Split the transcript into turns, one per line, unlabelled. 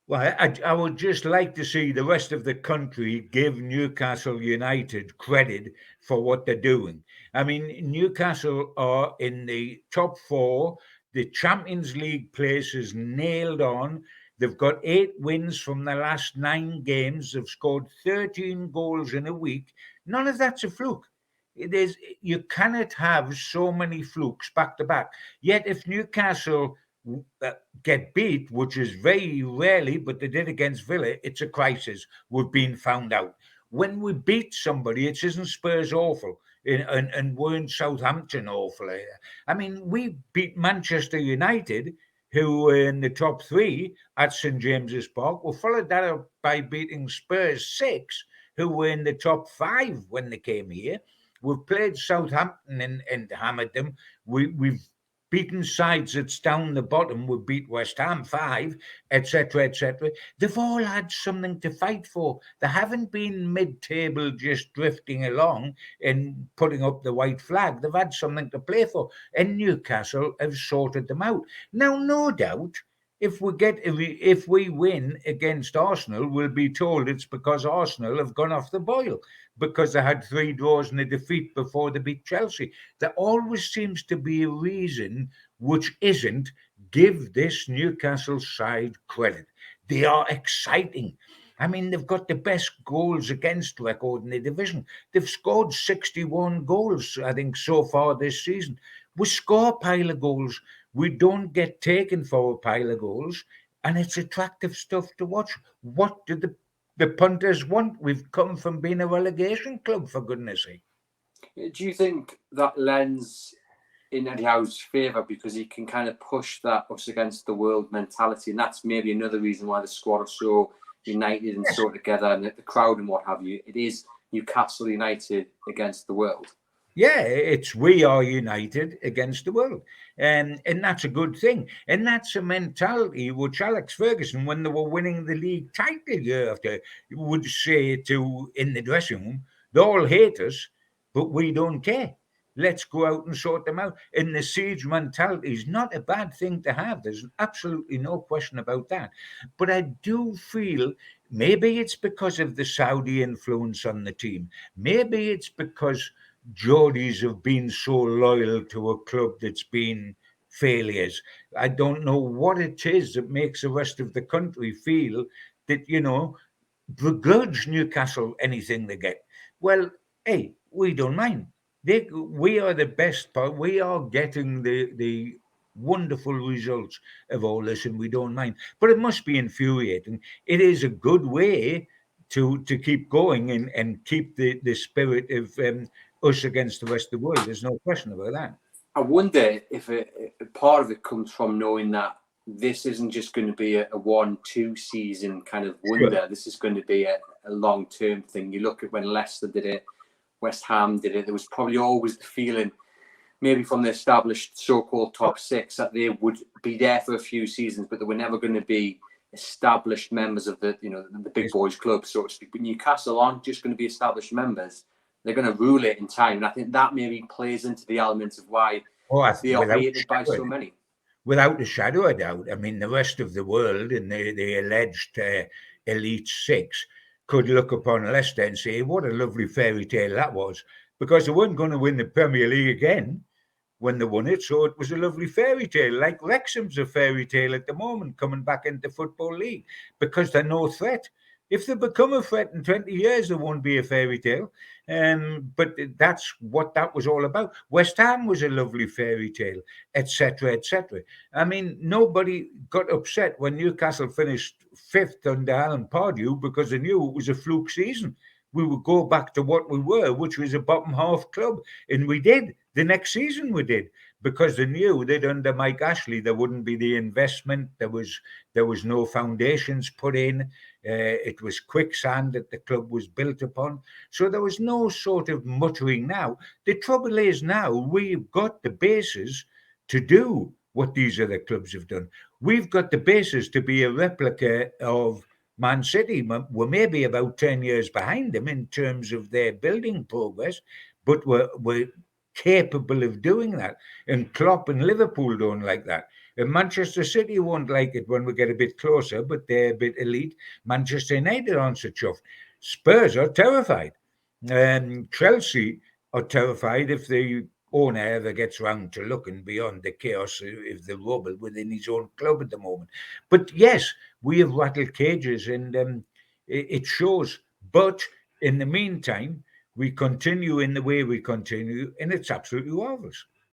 Well, I would just like to see the rest of the country give Newcastle United credit for what they're doing. I mean, Newcastle are in the top four. The Champions League place is nailed on. They've got 8 wins from the last 9 games. They've scored 13 goals in a week. None of that's a fluke. It is, you cannot have so many flukes back to back. Yet, if Newcastle get beat, which is very rarely, but they did against Villa, it's a crisis. We've been found out. When we beat somebody, it isn't Spurs awful, and weren't Southampton awful. I mean, we beat Manchester United, who were in the top three at St James's Park. We followed that up by beating Spurs 6, who were in the top 5 when they came here. We've played Southampton and hammered them. We've beaten sides that's down the bottom. We beat West Ham 5, etc., etc. They've all had something to fight for. They haven't been mid-table just drifting along and putting up the white flag. They've had something to play for, and Newcastle have sorted them out. Now, no doubt, if we win against Arsenal, we'll be told it's because Arsenal have gone off the boil because they had 3 draws and a defeat before they beat Chelsea. There always seems to be a reason which isn't give this Newcastle side credit. They are exciting. I mean, they've got the best goals against record in the division. They've scored 61 goals, I think, so far this season. We score a pile of goals. We don't get taken for a pile of goals, and it's attractive stuff to watch. What do the punters want? We've come from being a relegation club, for goodness sake.
Do you think that lends in Eddie Howe's favour because he can kind of push that us against the world mentality, and that's maybe another reason why the squad are so united and so together, and the crowd and what have you. It is Newcastle United against the world.
Yeah, it's we are united against the world. And that's a good thing. And that's a mentality which Alex Ferguson, when they were winning the league title year after, would say to in the dressing room, they all hate us, but we don't care. Let's go out and sort them out. And the siege mentality is not a bad thing to have. There's absolutely no question about that. But I do feel maybe it's because of the Saudi influence on the team. Maybe it's because Geordies have been so loyal to a club that's been failures. I don't know what it is that makes the rest of the country feel that, begrudge Newcastle anything they get. Well, hey, we don't mind. We are the best part. We are getting the wonderful results of all this, and we don't mind. But it must be infuriating. It is a good way to keep going and keep the spirit of us against the rest of the world. There's no question about that.
I wonder if a part of it comes from knowing that this isn't just going to be a 1-2 season kind of wonder. Sure. This is going to be a long-term thing. You look at when Leicester did it, West Ham did it, there was probably always the feeling, maybe from the established so-called top 6, that they would be there for a few seasons, but they were never going to be established members of the big boys club, so to speak. But Newcastle aren't just going to be established members. They're going to rule it in time. And I think that maybe plays into the elements of why they are hated by so many.
Without a shadow of doubt. I mean, the rest of the world and the alleged Elite 6 could look upon Leicester and say, what a lovely fairy tale that was. Because they weren't going to win the Premier League again when they won it. So it was a lovely fairy tale. Like Wrexham's a fairy tale at the moment, coming back into Football League, because they're no threat. If they become a threat in 20 years, there won't be a fairy tale. But that's what that was all about. West Ham was a lovely fairy tale, etc., etc. I mean, nobody got upset when Newcastle finished 5th under Alan Pardew because they knew it was a fluke season. We would go back to what we were, which was a bottom half club. And we did. The next season we did, because they knew that under Mike Ashley there wouldn't be the investment. There was no foundations put in. It was quicksand that the club was built upon. So there was no sort of muttering now. The trouble is now we've got the basis to do what these other clubs have done. We've got the basis to be a replica of Man City. We're maybe about 10 years behind them in terms of their building progress, but we're capable of doing that. And Klopp and Liverpool don't like that. And Manchester City won't like it when we get a bit closer, but they're a bit elite. Manchester United aren't so chuffed. Spurs are terrified. Chelsea are terrified if the owner ever gets round to looking beyond the chaos of the rubble within his own club at the moment. But yes, we have rattled cages, and it shows. But in the meantime, we continue in the way we continue, and it's absolutely marvelous.